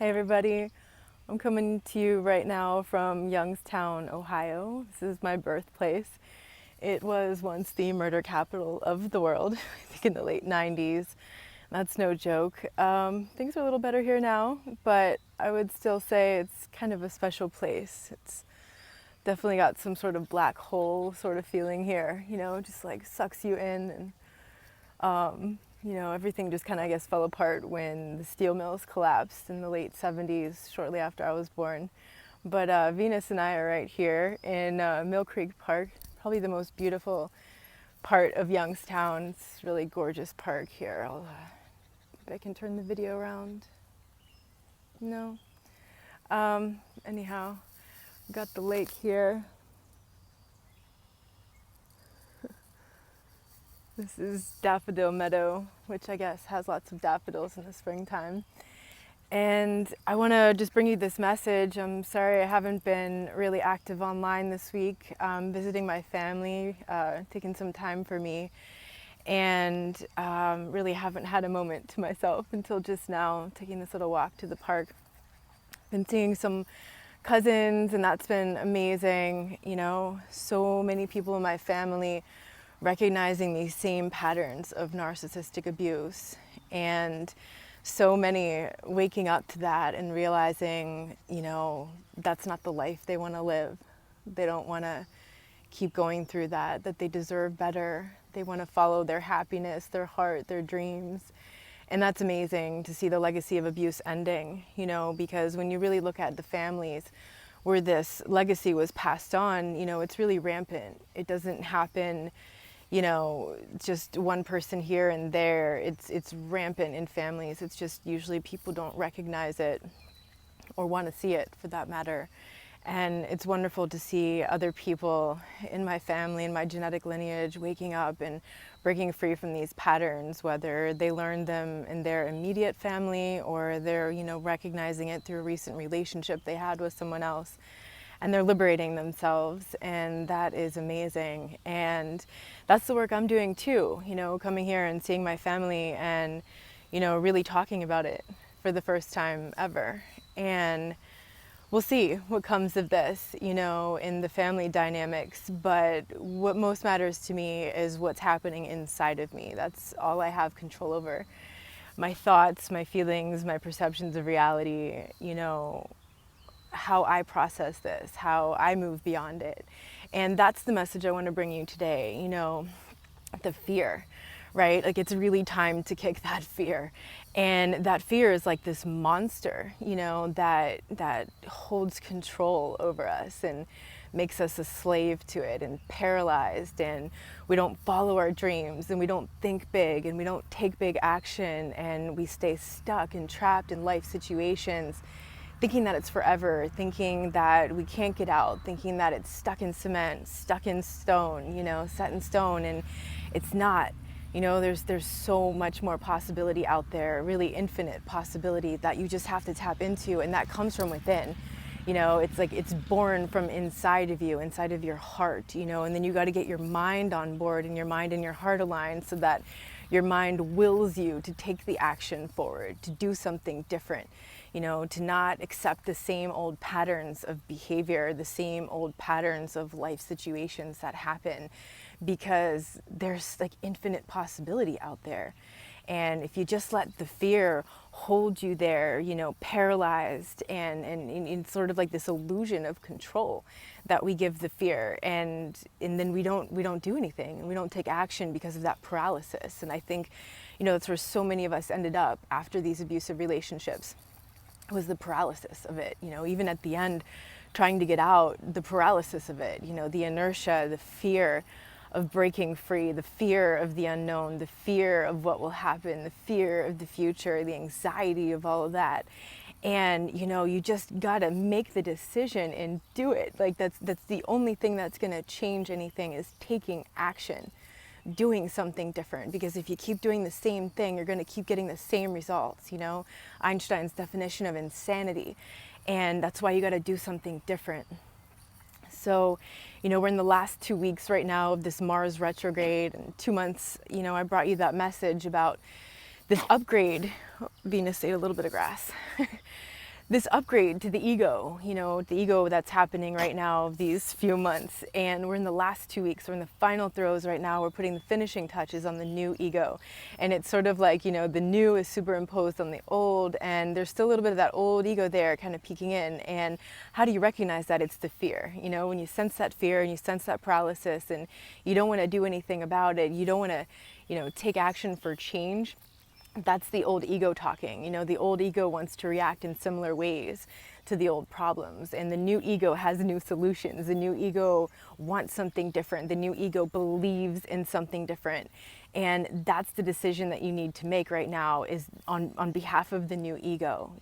Hey everybody, I'm coming to you right now from Youngstown, Ohio. This is my birthplace. It was once the murder capital of the world, I think in the late 90s. That's no joke. Things are a little better here now, but I would still say it's kind of a special place. It's definitely got some sort of black hole sort of feeling here, just like sucks you in, and everything just kind of, I guess, fell apart when the steel mills collapsed in the late 70s, shortly after I was born. But Venus and I are right here in Mill Creek Park, probably the most beautiful part of Youngstown. It's a really gorgeous park here. Maybe I can turn the video around. No? Anyhow, we've got the lake here. This is Daffodil Meadow, which I guess has lots of daffodils in the springtime. And I want to just bring you this message. I'm sorry I haven't been really active online this week. Visiting my family, taking some time for me, and really haven't had a moment to myself until just now, taking this little walk to the park. Been seeing some cousins, and that's been amazing. So many people in my family recognizing these same patterns of narcissistic abuse, and so many waking up to that and realizing, that's not the life they want to live. They don't want to keep going through that they deserve better. They want to follow their happiness, their heart, their dreams. And that's amazing to see the legacy of abuse ending, because when you really look at the families where this legacy was passed on, it's really rampant. It doesn't happen just one person here and there. It's rampant in families. It's just usually people don't recognize it or want to see it, for that matter. And it's wonderful to see other people in my family, in my genetic lineage, waking up and breaking free from these patterns, whether they learned them in their immediate family or they're, recognizing it through a recent relationship they had with someone else. And they're liberating themselves, and that is amazing. And that's the work I'm doing too, coming here and seeing my family and, really talking about it for the first time ever. And we'll see what comes of this, in the family dynamics. But what most matters to me is what's happening inside of me. That's all I have control over. My thoughts, my feelings, my perceptions of reality, how I process this, how I move beyond it. And that's the message I want to bring you today, the fear, right? Like, it's really time to kick that fear. And that fear is like this monster, that holds control over us and makes us a slave to it and paralyzed, and we don't follow our dreams, and we don't think big, and we don't take big action, and we stay stuck and trapped in life situations, thinking that it's forever, thinking that we can't get out, thinking that it's stuck in cement, stuck in stone, set in stone, and it's not. There's so much more possibility out there, really infinite possibility that you just have to tap into, and that comes from within. It's like it's born from inside of you, inside of your heart, and then you got to get your mind on board, and your mind and your heart aligned, so that your mind wills you to take the action forward, to do something different. To not accept the same old patterns of behavior, the same old patterns of life situations that happen, because there's like infinite possibility out there. And if you just let the fear hold you there, paralyzed and in sort of like this illusion of control that we give the fear, and then we don't do anything, and we don't take action because of that paralysis. And I think, that's where so many of us ended up after these abusive relationships. Was the paralysis of it, even at the end, trying to get out, the paralysis of it, the inertia, the fear of breaking free, the fear of the unknown, the fear of what will happen, the fear of the future, the anxiety of all of that. And, you just gotta make the decision and do it. Like, that's the only thing that's gonna change anything, is taking action. Doing something different, because if you keep doing the same thing, you're going to keep getting the same results. Einstein's definition of insanity, and that's why you got to do something different. So, we're in the last 2 weeks right now of this Mars retrograde, and 2 months, I brought you that message about this upgrade. Venus ate a little bit of grass. this upgrade to the ego, the ego that's happening right now these few months. And we're in the last 2 weeks, we're in the final throes right now. We're putting the finishing touches on the new ego. And it's sort of like, the new is superimposed on the old, and there's still a little bit of that old ego there kind of peeking in. And how do you recognize that? It's the fear. When you sense that fear and you sense that paralysis and you don't want to do anything about it, you don't want to, take action for change. That's the old ego talking. The old ego wants to react in similar ways to the old problems, and the new ego has new solutions. The new ego wants something different. The new ego believes in something different. And that's the decision that you need to make right now, is on behalf of the new ego,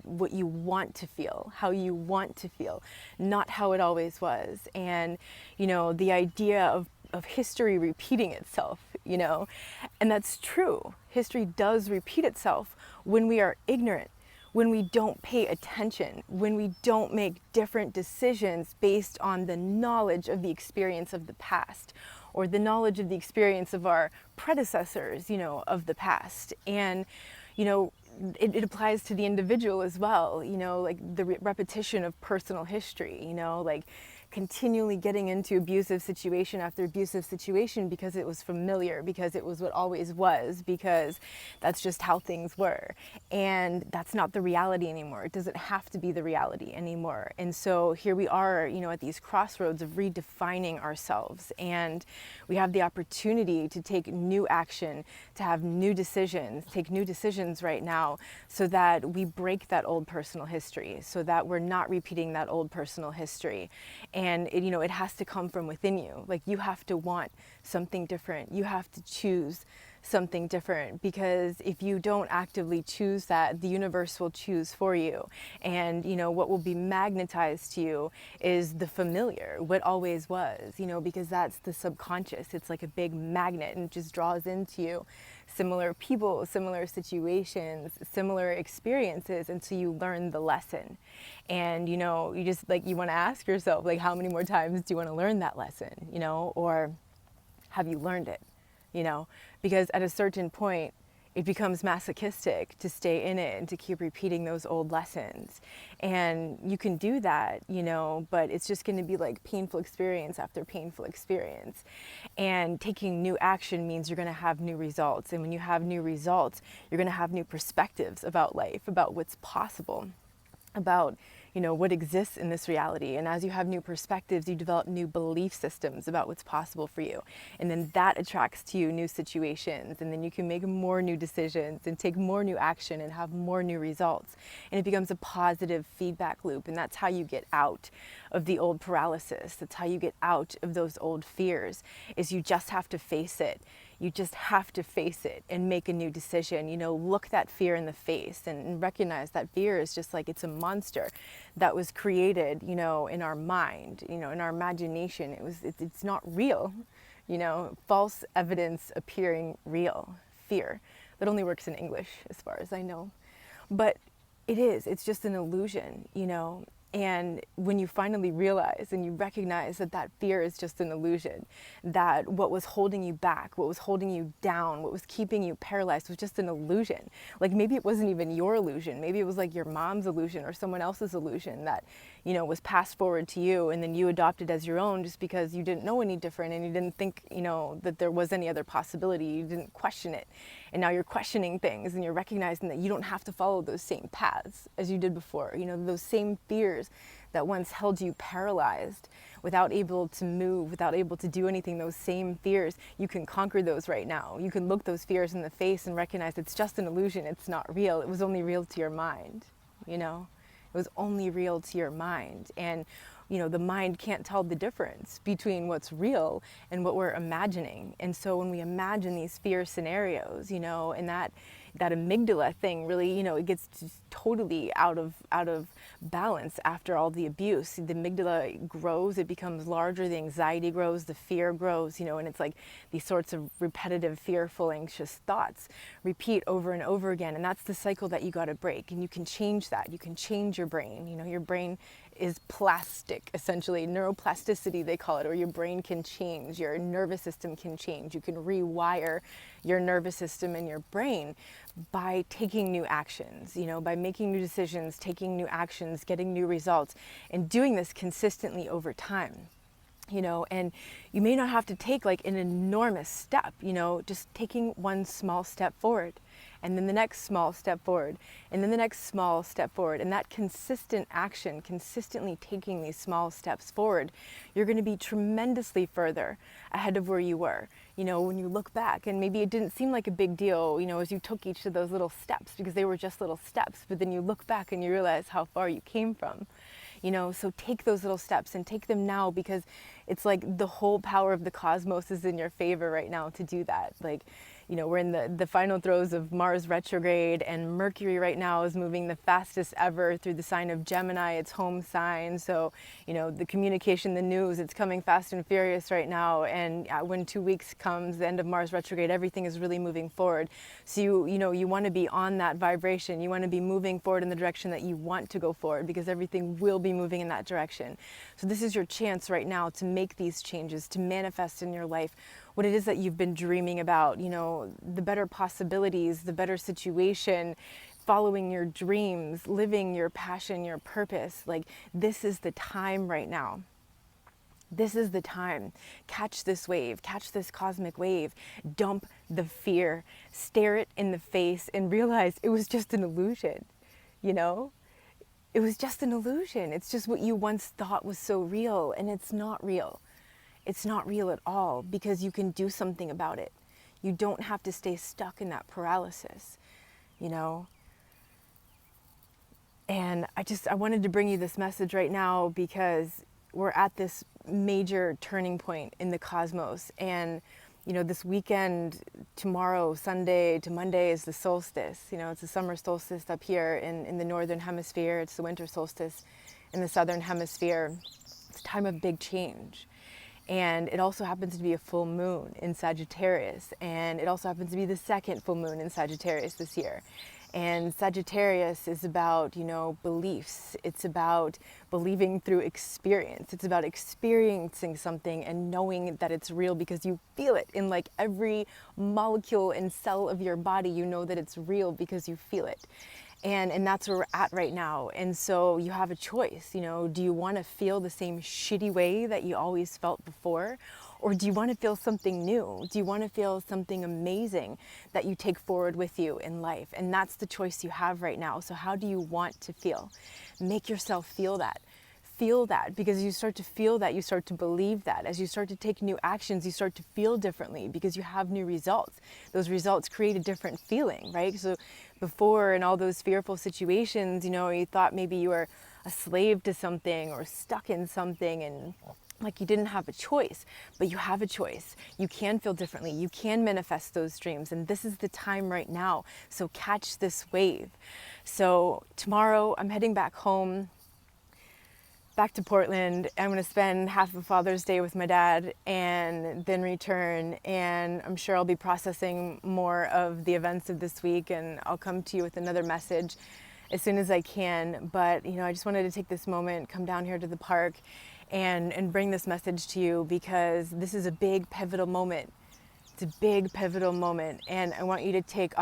what you want to feel, how you want to feel, not how it always was. And, the idea of history repeating itself, and that's true. History does repeat itself when we are ignorant, when we don't pay attention, when we don't make different decisions based on the knowledge of the experience of the past, or the knowledge of the experience of our predecessors, of the past. And, it applies to the individual as well, like the repetition of personal history, like continually getting into abusive situation after abusive situation because it was familiar, because it was what always was, because that's just how things were. And that's not the reality anymore. It doesn't have to be the reality anymore. And so here we are, at these crossroads of redefining ourselves. And we have the opportunity to take new action, to have new decisions, take new decisions right now, so that we break that old personal history, so that we're not repeating that old personal history. And it has to come from within you. Like, you have to want something different. You have to choose something different, because if you don't actively choose that, the universe will choose for you. And what will be magnetized to you is the familiar, what always was, because that's the subconscious. It's like a big magnet, and it just draws into you similar people, similar situations, similar experiences, until you learn the lesson. And you just you want to ask yourself, how many more times do you want to learn that lesson, or have you learned it? Because at a certain point, it becomes masochistic to stay in it and to keep repeating those old lessons. And you can do that, but it's just going to be like painful experience after painful experience. And taking new action means you're going to have new results. And when you have new results, you're going to have new perspectives about life, about what's possible, about what exists in this reality. And as you have new perspectives, you develop new belief systems about what's possible for you. And then that attracts to you new situations. And then you can make more new decisions and take more new action and have more new results. And it becomes a positive feedback loop. And that's how you get out of the old paralysis. That's how you get out of those old fears, is you just have to face it. You just have to face it and make a new decision. Look that fear in the face and recognize that fear is just like, it's a monster that was created, in our mind, in our imagination. It's not real, false evidence appearing real. Fear. That only works in English, as far as I know. But it's just an illusion, And when you finally realize and you recognize that that fear is just an illusion, that what was holding you back, what was holding you down, what was keeping you paralyzed was just an illusion. Like, maybe it wasn't even your illusion. Maybe it was like your mom's illusion or someone else's illusion that, was passed forward to you, and then you adopted as your own just because you didn't know any different, and you didn't think, that there was any other possibility. You didn't question it. And now you're questioning things, and you're recognizing that you don't have to follow those same paths as you did before. Those same fears that once held you paralyzed, without able to move, without able to do anything, those same fears, you can conquer those right now. You can look those fears in the face and recognize it's just an illusion. It's not real. It was only real to your mind, It was only real to your mind. And the mind can't tell the difference between what's real and what we're imagining. And so when we imagine these fear scenarios, and that amygdala thing really, it gets just totally out of balance after all the abuse. The amygdala grows, it becomes larger, the anxiety grows, the fear grows, and it's like these sorts of repetitive, fearful, anxious thoughts repeat over and over again. And that's the cycle that you got to break. And you can change that. You can change your brain. Your brain is plastic, essentially. Neuroplasticity, they call it, or your brain can change, your nervous system can change. You can rewire your nervous system and your brain by taking new actions, by making new decisions, taking new actions, getting new results, and doing this consistently over time. And you may not have to take like an enormous step, just taking one small step forward, and then the next small step forward, and then the next small step forward. And that consistent action, consistently taking these small steps forward, you're going to be tremendously further ahead of where you were. When you look back, and maybe it didn't seem like a big deal, as you took each of those little steps, because they were just little steps, but then you look back and you realize how far you came from. So take those little steps and take them now, because it's like the whole power of the cosmos is in your favor right now to do that. Like, we're in the final throes of Mars retrograde, and Mercury right now is moving the fastest ever through the sign of Gemini, its home sign. So, the communication, the news, it's coming fast and furious right now. And when 2 weeks comes, the end of Mars retrograde, everything is really moving forward. So you want to be on that vibration. You want to be moving forward in the direction that you want to go forward, because everything will be moving in that direction. So this is your chance right now to make these changes, to manifest in your life what it is that you've been dreaming about, the better possibilities, the better situation, following your dreams, living your passion, your purpose. Like, this is the time right now. This is the time. Catch this wave, catch this cosmic wave, dump the fear, stare it in the face, and realize it was just an illusion, It was just an illusion. It's just what you once thought was so real, and it's not real. It's not real at all, because you can do something about it. You don't have to stay stuck in that paralysis, And I wanted to bring you this message right now, because we're at this major turning point in the cosmos. And, this weekend, tomorrow, Sunday to Monday, is the solstice. It's the summer solstice up here in the northern hemisphere. It's the winter solstice in the southern hemisphere. It's a time of big change. And it also happens to be a full moon in Sagittarius. And it also happens to be the second full moon in Sagittarius this year. And Sagittarius is about, beliefs. It's about believing through experience. It's about experiencing something and knowing that it's real, because you feel it in like every molecule and cell of your body. You know that it's real because you feel it. And that's where we're at right now. And so you have a choice, do you want to feel the same shitty way that you always felt before? Or do you want to feel something new? Do you want to feel something amazing that you take forward with you in life? And that's the choice you have right now. So how do you want to feel? Make yourself feel that. Feel that, because you start to feel that, you start to believe that. As you start to take new actions, you start to feel differently, because you have new results. Those results create a different feeling, right? So before, in all those fearful situations, you thought maybe you were a slave to something or stuck in something, and like you didn't have a choice. But you have a choice. You can feel differently. You can manifest those dreams. And this is the time right now. So catch this wave. So tomorrow I'm heading back home, back to Portland. I'm going to spend half of Father's Day with my dad and then return. And I'm sure I'll be processing more of the events of this week, and I'll come to you with another message as soon as I can. But, I just wanted to take this moment, come down here to the park and bring this message to you, because this is a big pivotal moment. It's a big pivotal moment, and I want you to take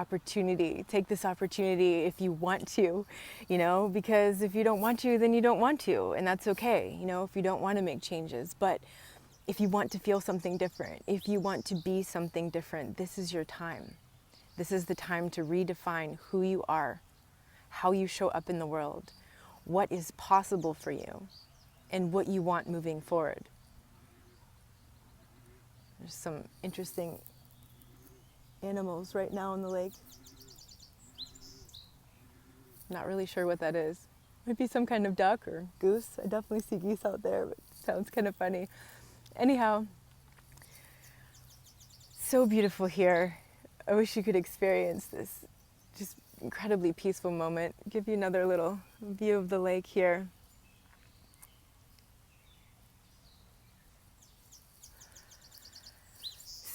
this opportunity if you want to, because if you don't want to, then you don't want to, and that's okay, if you don't want to make changes. But if you want to feel something different, if you want to be something different, this is your time. This is the time to redefine who you are, how you show up in the world, what is possible for you, and what you want moving forward. There's some interesting animals right now in the lake. Not really sure what that is. Might be some kind of duck or goose. I definitely see geese out there, but it sounds kind of funny. Anyhow, so beautiful here. I wish you could experience this just incredibly peaceful moment. Give you another little view of the lake here.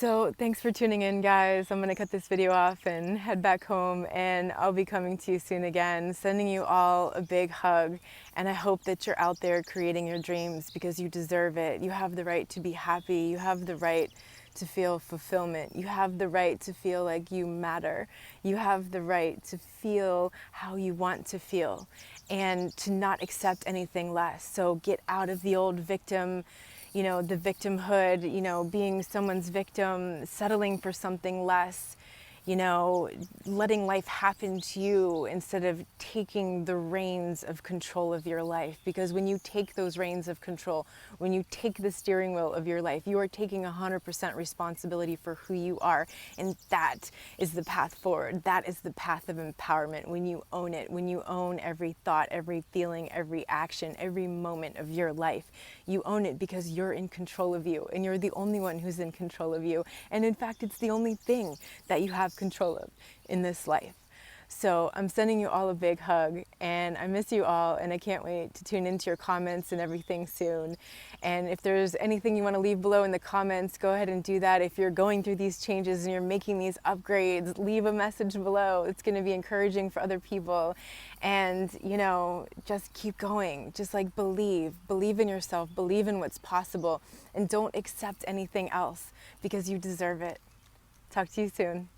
So thanks for tuning in, guys. I'm gonna cut this video off and head back home, and I'll be coming to you soon again, sending you all a big hug. And I hope that you're out there creating your dreams, because you deserve it. You have the right to be happy. You have the right to feel fulfillment. You have the right to feel like you matter. You have the right to feel how you want to feel and to not accept anything less. So get out of the old victim, the victimhood, being someone's victim, settling for something less, letting life happen to you instead of taking the reins of control of your life. Because when you take those reins of control, when you take the steering wheel of your life, you are taking 100% responsibility for who you are. And that is the path forward. That is the path of empowerment. When you own it, when you own every thought, every feeling, every action, every moment of your life, you own it because you're in control of you, and you're the only one who's in control of you. And in fact, it's the only thing that you have control of in this life. So I'm sending you all a big hug, and I miss you all, and I can't wait to tune into your comments and everything soon. And if there's anything you want to leave below in the comments, go ahead and do that. If you're going through these changes and you're making these upgrades, leave a message below. It's going to be encouraging for other people. And, just keep going. Just like believe in yourself, believe in what's possible, and don't accept anything else, because you deserve it. Talk to you soon.